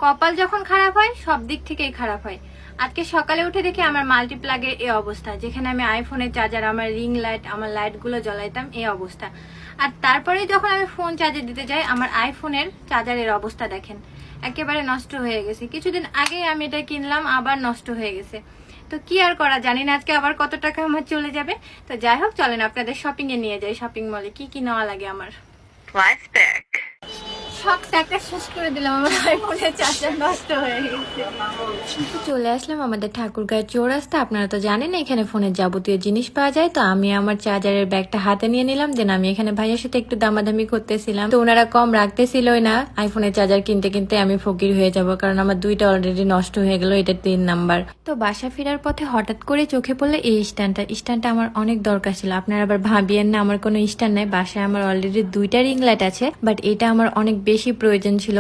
কপাল যখন খারাপ হয় সব দিক থেকেই খারাপ হয়। আজকে সকালে উঠে দেখি আমার মাল্টিপ্লাগের এই অবস্থা, যেখানে আমি আইফোনের চার্জার, আমার রিং লাইট, আমার লাইটগুলো জ্বলাইতাম এই অবস্থা। আর তারপরে যখন আমি ফোন চার্জে দিতে যাই, আমার আইফোনের চার্জারের অবস্থা দেখেন, একেবারে নষ্ট হয়ে গেছে। কিছুদিন আগে আমি এটা কিনলাম, আবার নষ্ট হয়ে গেছে। তো কি আর করা, জানি না আজকে আবার কত টাকা আমার চলে যাবে। তো যাই হোক, চলেন আপনাদের শপিং এ নিয়ে যাই। শপিং মলে কি কি নেওয়া লাগে আমার। সব টাকা শেষ করে দিলাম, আমার আইফোনের চার্জার নষ্ট হয়ে গেছে। চলে আসলাম আমাদের ঠাকুরগাঁয়ের চৌরাস্তা। আপনারা তো জানেন এখানে ফোনের যাবতীয় জিনিস পাওয়া যায়। তো আমি আমার চার্জারের ব্যাগটা হাতে নিয়ে নিলাম। দেন আমি এখানে ভাইয়ের সাথে একটু দামাদামি করতেছিলাম, তো ওনারা কম রাখতেছিলই না। আইফোনের চার্জার কিনতে কিনতে আমি ফকির হয়ে যাব, কারণ আমার দুইটা অলরেডি নষ্ট হয়ে গেল, এটা 3 নাম্বার। তো বাসা ফেরার পথে হঠাৎ করে চোখে পড়লো এই স্ট্যান্ডটা আমার অনেক দরকার ছিল। আপনারা আবার ভাবিয়েন না আমার কোনো স্ট্যান্ড নাই, বাসায় আমার অলরেডি 2টা রিং লাইট আছে, বাট এটা আমার অনেক বেশি প্রয়োজন ছিল।